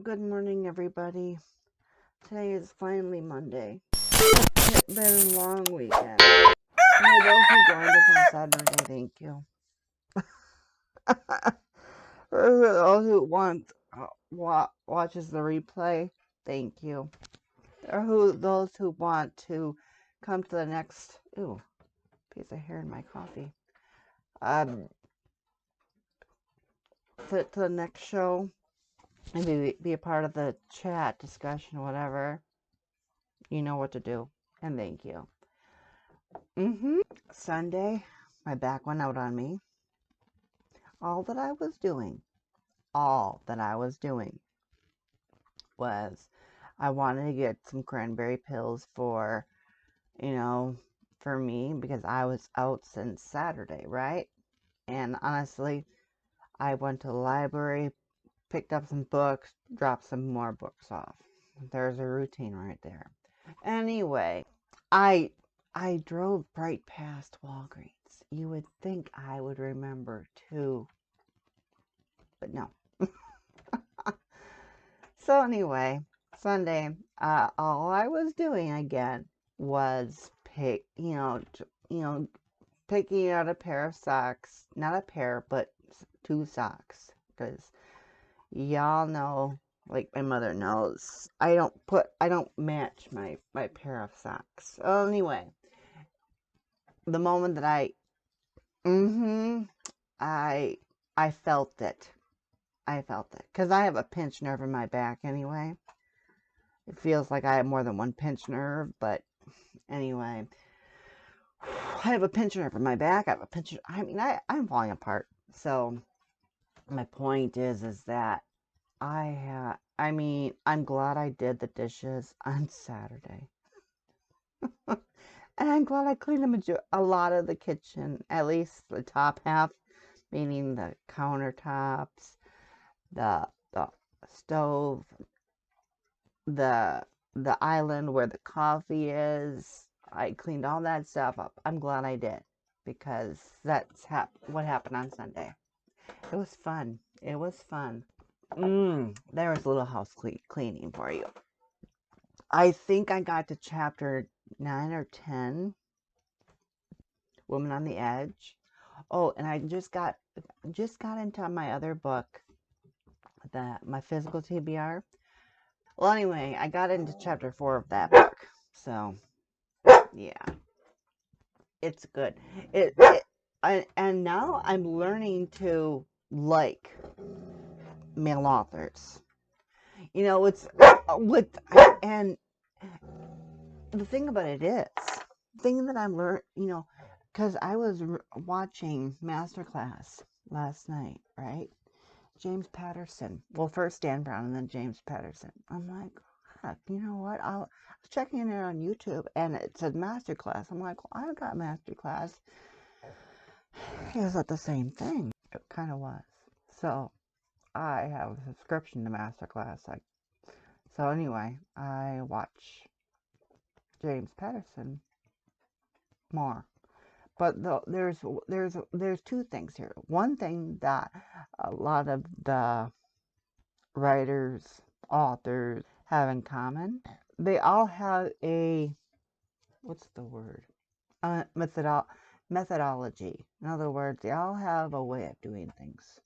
Good morning, everybody. Today is finally Monday. It's been a long weekend. For those who joined us on Saturday, thank you. For those who watches the replay, thank you. Or those who want to come to the next piece of hair in my coffee. To the next show and be a part of the chat discussion, whatever. You know what to do. And thank you. Sunday, my back went out on me. All that I was doing was I wanted to get some cranberry pills for me because I was out since Saturday, right? And honestly, I went to the library, picked up some books, dropped some more books off. There's a routine right there. Anyway, I drove right past Walgreens. You would think I would remember too, but no. So anyway, Sunday, all I was doing again was picking out a pair of socks. Not a pair, but 2 socks. Because y'all know, like my mother knows, I don't match my pair of socks. So anyway, the moment that I felt it. Because I have a pinched nerve in my back anyway. It feels like I have more than one pinched nerve, but anyway. I have a pinched nerve in my back. I'm falling apart. So, my point is that I'm glad I did the dishes on Saturday. And I'm glad I cleaned a lot of the kitchen, at least the top half, meaning the countertops, the stove, the island where the coffee is. I cleaned all that stuff up. I'm glad I did, because that's what happened on Sunday. It was fun. There was a little house cleaning for you. I think I got to chapter 9 or 10, Woman on the Edge. Oh, and I just got into my other book, my physical TBR. Well, anyway, I got into chapter 4 of that book. So, yeah. It's good. And now I'm learning to like male authors. And the thing about it is, the thing that I'm learning, because I was watching Masterclass last night, right? James Patterson. Well, first Dan Brown and then James Patterson. I'm like, heck, you know what? I was checking it on YouTube and it said Masterclass. I'm like, well, I got Masterclass. Is that the same thing? It kind of was. So I have a subscription to Masterclass. So anyway, I watch James Patterson more. But there's 2 things here. One thing that a lot of the writers, authors have in common, they all have a, what's the word? Methodology. In other words, they all have a way of doing things.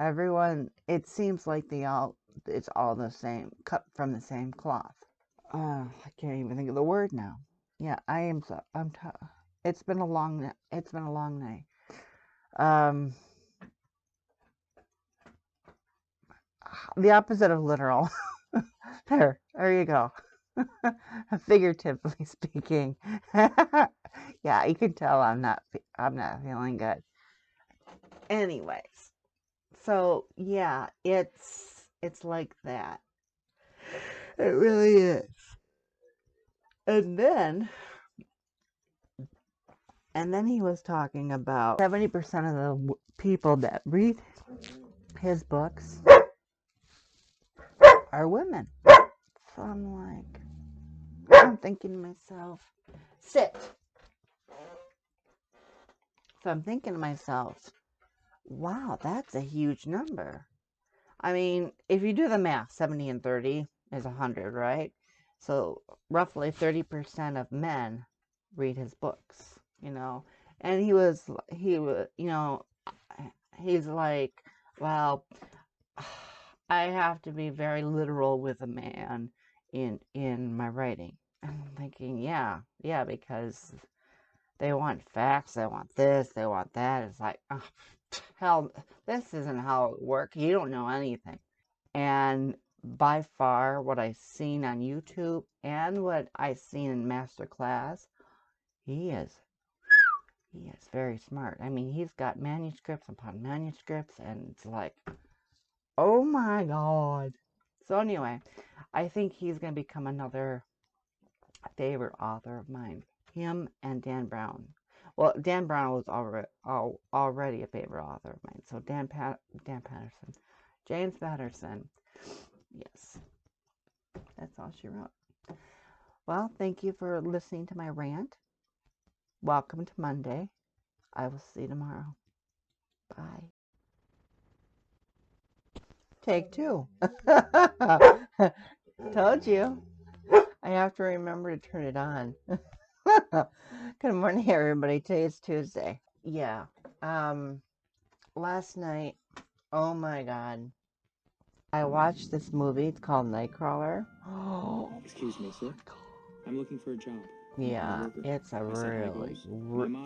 Everyone, it seems like it's all the same, cut from the same cloth. I can't even think of the word now. Yeah, it's been a long night. The opposite of literal. There you go. Figuratively speaking. Yeah, you can tell I'm not feeling good. Anyways, so yeah, it's like that. It really is. And then he was talking about 70% of the people that read his books are women. So I'm thinking to myself, sit. So I'm thinking to myself, wow, that's a huge number. I mean, if you do the math, 70 and 30 is 100, right? So roughly 30% of men read his books, you know. And he was, you know, he's like, well, I have to be very literal with a man in my writing. And I'm thinking, yeah, because they want facts, they want this, they want that. It's like, oh, hell, this isn't how it works. You don't know anything. And by far, what I've seen on YouTube and what I've seen in masterclass, he is very smart. I mean, he's got manuscripts upon manuscripts, and it's like, oh my God. So anyway, I think he's going to become another favorite author of mine. Him and Dan Brown. Well, Dan Brown was already a favorite author of mine. So Dan Patterson. James Patterson. Yes. That's all she wrote. Well, thank you for listening to my rant. Welcome to Monday. I will see you tomorrow. Bye. Take two. Told you. I have to remember to turn it on. Good morning, everybody. Today is Tuesday. Yeah. Last night, oh my God, I watched this movie. It's called Nightcrawler. Excuse me, sir. I'm looking for a job. Yeah, it's a really.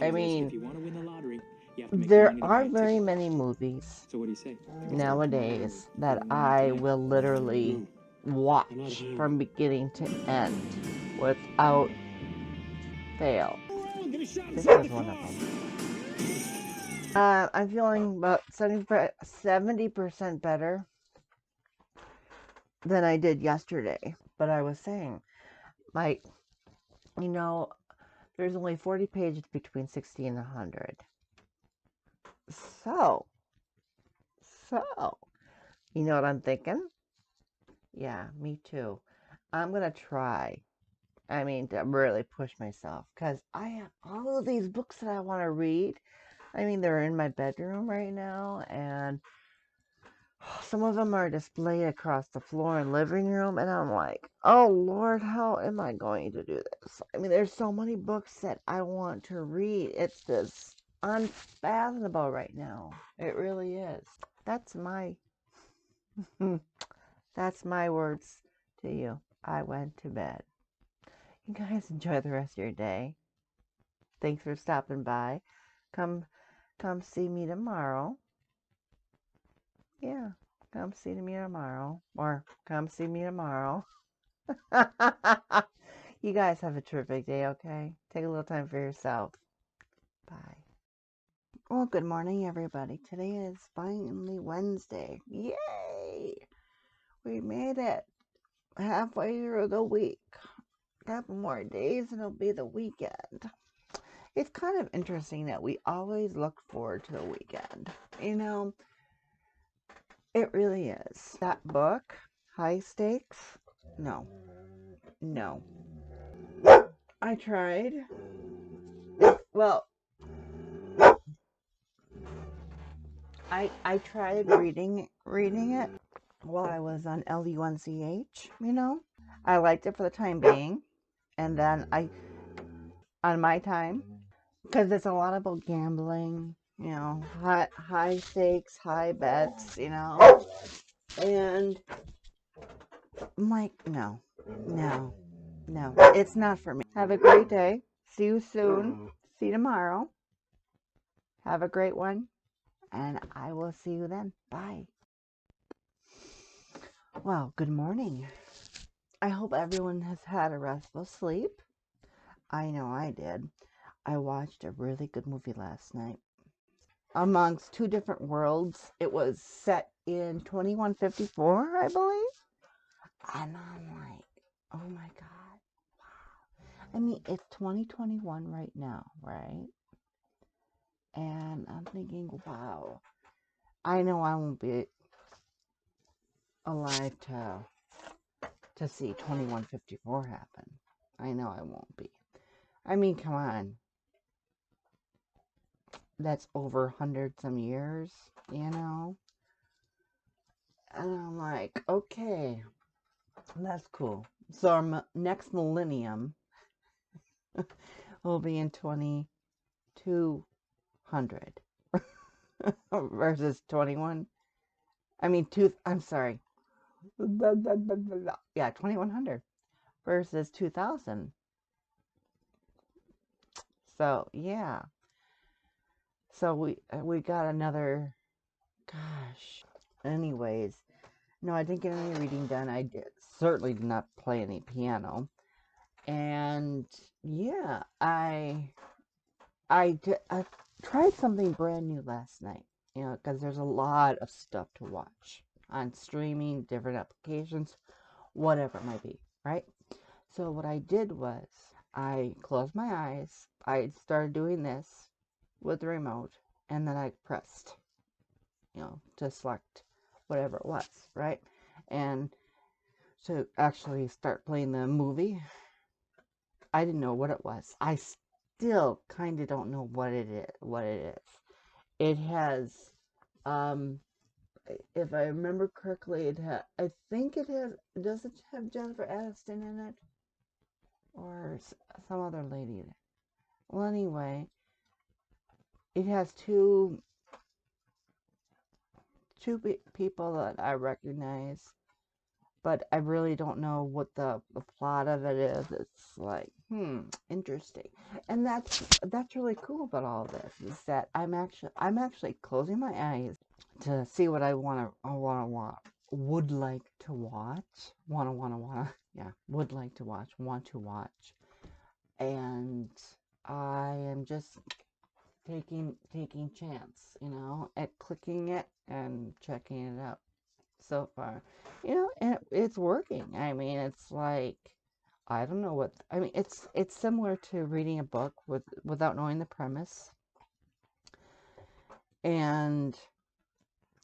I mean, if you want to win the lottery, you have to make there money to aren't buy a very ticket. many movies So what do you say? nowadays that I will literally watch from beginning to end without fail. This is one of them. I'm feeling about 70% better than I did yesterday. But I was saying, like, you know, there's only 40 pages between 60 and 100. So, you know what I'm thinking? Yeah, me too. I'm going to try. I mean, to really push myself. Because I have all of these books that I want to read. I mean, they're in my bedroom right now. And some of them are displayed across the floor in the living room. And I'm like, oh, Lord, how am I going to do this? I mean, there's so many books that I want to read. It's just unfathomable right now. It really is. That's my words to you. I went to bed. You guys enjoy the rest of your day. Thanks for stopping by. Come see me tomorrow. Yeah, come see me tomorrow. Or come see me tomorrow. You guys have a terrific day, okay? Take a little time for yourself. Bye. Well, good morning, everybody. Today is finally Wednesday. Yay! We made it halfway through the week. A couple more days and it'll be the weekend. It's kind of interesting that we always look forward to the weekend. You know, it really is. That book, High Stakes, no. I tried. Well, I tried reading it while I was on LUNCH, you know. I liked it for the time being. And then on my time, because it's a lot about gambling, you know, high stakes, high bets, you know. And I'm like, no, it's not for me. Have a great day. See you soon. See you tomorrow. Have a great one. And I will see you then. Bye. Well, good morning. I hope everyone has had a restful sleep. I know I did. I watched a really good movie last night. Amongst two different worlds. It was set in 2154, I believe. And I'm like, oh my God. Wow. I mean, it's 2021 right now, right? And I'm thinking, wow. I know I won't be alive to see 2154 happen. I know I won't be. I mean, come on. That's over 100 some years, you know? And I'm like, okay, that's cool. So our next millennium will be in 2200 versus 21. I mean, I'm sorry. Yeah, 2100 versus 2000. So, yeah. So we got another, gosh. Anyways, no, I didn't get any reading done. Certainly did not play any piano. And yeah, I tried something brand new last night, because there's a lot of stuff to watch on streaming, different applications, whatever it might be, right? So what I did was I closed my eyes. I started doing this with the remote, and then I pressed, to select whatever it was, right? And to actually start playing the movie, I didn't know what it was. I still kind of don't know what it is. It has, if I remember correctly, I think it has, does it have Jennifer Aniston in it? Or some other lady in it? Well, anyway, it has two people that I recognize, but I really don't know what the plot of it is. It's like, interesting. And that's really cool about all this, is that I'm actually closing my eyes to see what I would like to watch. Would like to watch, want to watch. And I am just taking chance, at clicking it and checking it out so far. And it's working. I mean, it's like, I don't know it's similar to reading a book without knowing the premise and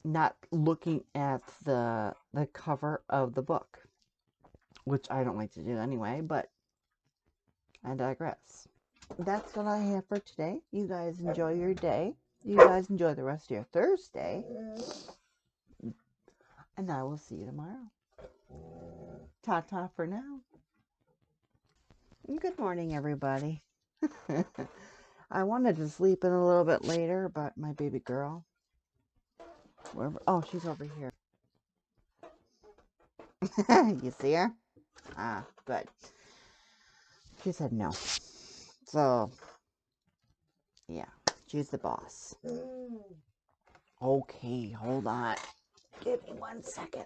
not looking at the cover of the book, which I don't like to do anyway, but I digress. That's what I have for today. You guys enjoy your day. You guys enjoy the rest of your Thursday. And I will see you tomorrow. Ta-ta for now. Good morning, everybody. I wanted to sleep in a little bit later, but my baby girl, she's over here. You see her? Ah, good. She said no. So, yeah, she's the boss. Okay, hold on. Give me 1 second.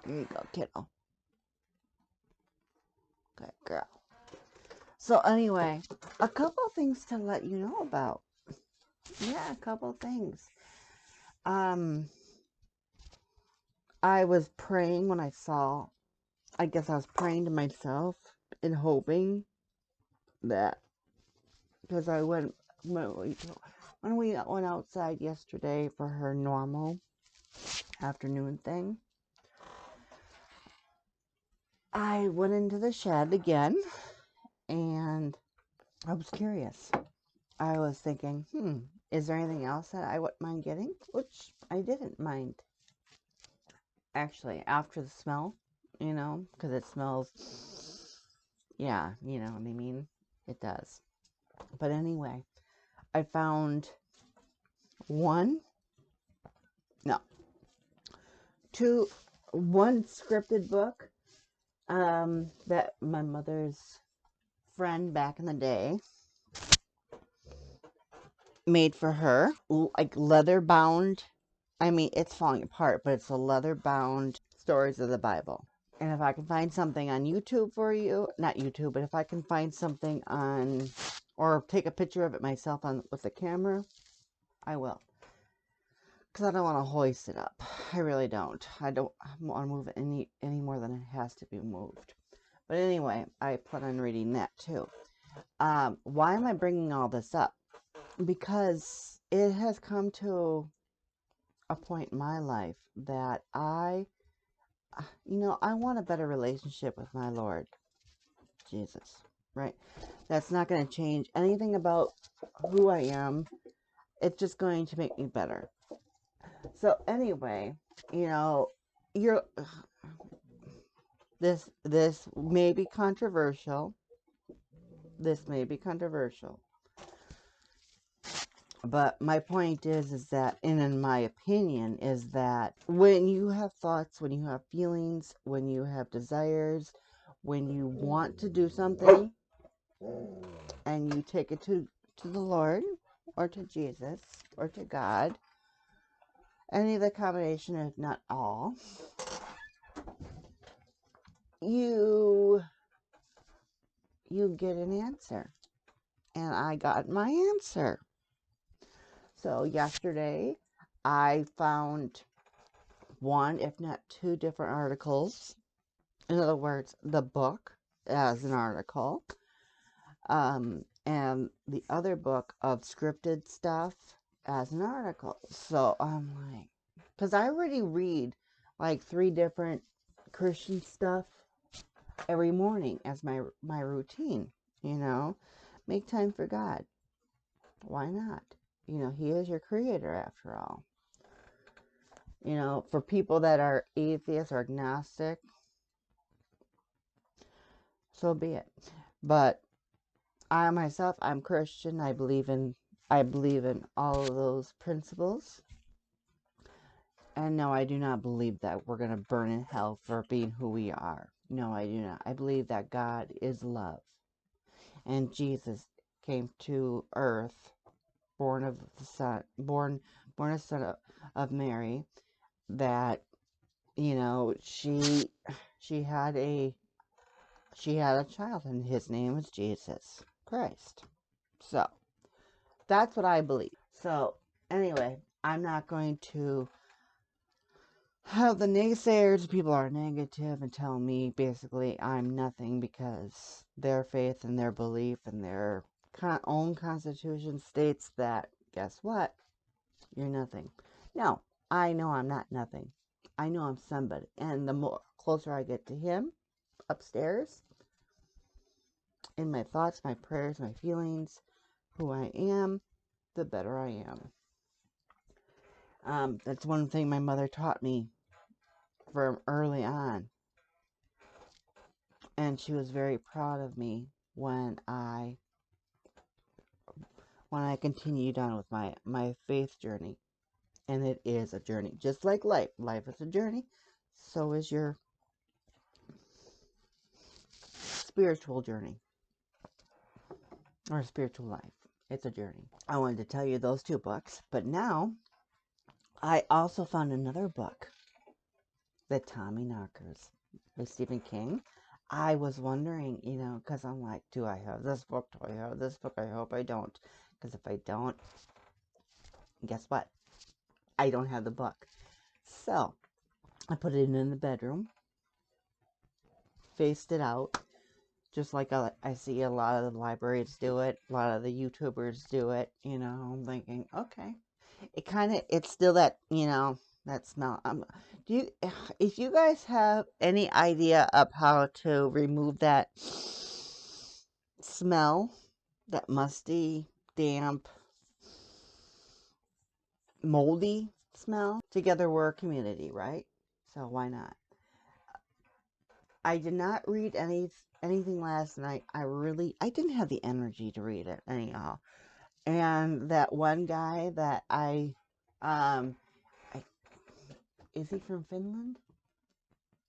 There you go, kiddo. Good girl. So anyway, a couple things to let you know about. Yeah, a couple things. I was praying when I was praying to myself and hoping that, because when we went outside yesterday for her normal afternoon thing, I went into the shed again, and I was curious. I was thinking, is there anything else that I wouldn't mind getting? Which I didn't mind, actually, after the smell, because it smells, yeah, you know what I mean? It does. But anyway, I found one scripted book that my mother's friend back in the day made for her, like leather bound. I mean, it's falling apart, but it's a leather bound stories of the Bible. And if I can find something on YouTube for you, not YouTube, but if I can find something on, or take a picture of it myself with the camera, I will. Because I don't want to hoist it up. I really don't. I don't want to move it any more than it has to be moved. But anyway, I plan on reading that too. Why am I bringing all this up? Because it has come to a point in my life that I want a better relationship with my Lord Jesus, right? That's not going to change anything about who I am. It's just going to make me better. So anyway, you know, you're this may be controversial. This may be controversial. But my point is that, and in my opinion, is that when you have thoughts, when you have feelings, when you have desires, when you want to do something, and you take it to the Lord, or to Jesus, or to God, any of the combination, if not all, you get an answer. And I got my answer. So yesterday, I found one, if not two different articles. In other words, the book as an article, and the other book of scripted stuff as an article. So I'm like, because I already read like 3 different Christian stuff every morning as my routine, you know. Make time for God. Why not? You know, He is your creator after all. You know, for people that are atheists or agnostic, so be it. But I myself, I'm Christian. I believe in all of those principles. And no, I do not believe that we're going to burn in hell for being who we are. No, I do not. I believe that God is love. And Jesus came to earth, born of the Son, born a son of Mary, that, you know, she had a child, and his name was Jesus Christ. So that's what I believe. So anyway, I'm not going to have the naysayers, people are negative, and tell me basically I'm nothing because their faith and their belief and their own constitution states that, guess what? You're nothing. No, I know I'm not nothing. I know I'm somebody. And the more closer I get to Him upstairs, in my thoughts, my prayers, my feelings, who I am, the better I am. That's one thing my mother taught me from early on. And she was very proud of me when I continued on with my faith journey. And it is a journey. Just like life. Life is a journey. So is your spiritual journey. Or spiritual life. It's a journey. I wanted to tell you those 2 books. But now, I also found another book. The Tommy Knockers by Stephen King. I was wondering, you know, because I'm like, do I have this book? Do I have this book? I hope I don't. Because if I don't, guess what? I don't have the book. So, I put it in the bedroom. Faced it out. Just like I see a lot of the libraries do it. A lot of the YouTubers do it. You know, I'm thinking, okay. It's still that, you know, that smell. If you guys have any idea of how to remove that smell, that musty, damp, moldy smell, together we're a community, right? So why not? I did not read anything last night. I didn't have the energy to read it anyhow. And that one guy that is he from Finland?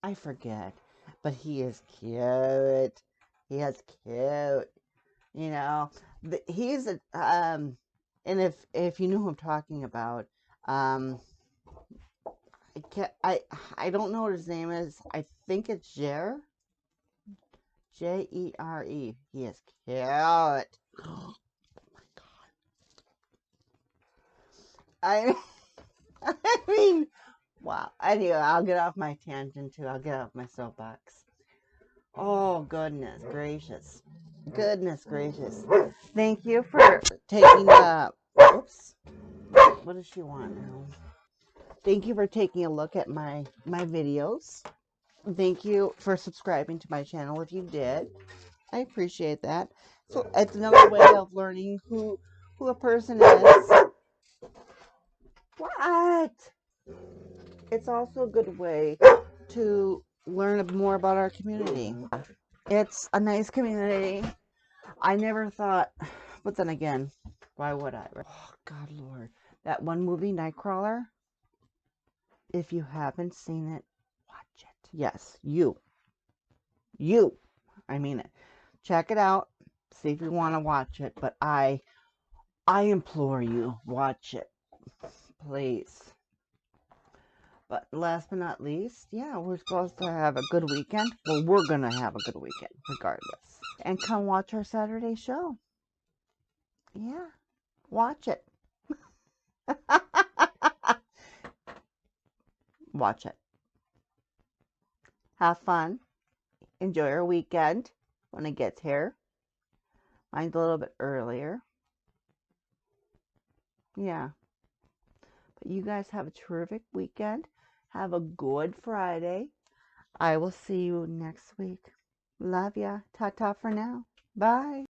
I forget, but he is cute. He is cute. You know, he's a and if you know who I'm talking about, I don't know what his name is. I think it's Jere. Jere. He is cute. Oh my god. I I mean, wow. Anyway, I'll get off my tangent too. I'll get off my soapbox. Oh, goodness gracious. Goodness gracious. Thank you for taking oops. What does she want now? Thank you for taking a look at my videos. Thank you for subscribing to my channel if you did. I appreciate that. So it's another way of learning who a person is. What? it's also a good way to learn more about our community. It's a nice community. I never thought, but then again, why would I? Oh, God, Lord. That one movie, Nightcrawler, if you haven't seen it, watch it. Yes, you. I mean it. Check it out. See if you want to watch it. But I implore you, watch it. Please. But last but not least, yeah, we're supposed to have a good weekend. Well, we're going to have a good weekend, regardless. And come watch our Saturday show. Yeah, watch it. Watch it. Have fun. Enjoy your weekend when it gets here. Mine's a little bit earlier. Yeah. But you guys have a terrific weekend. Have a good Friday. I will see you next week. Love ya. Ta-ta for now. Bye.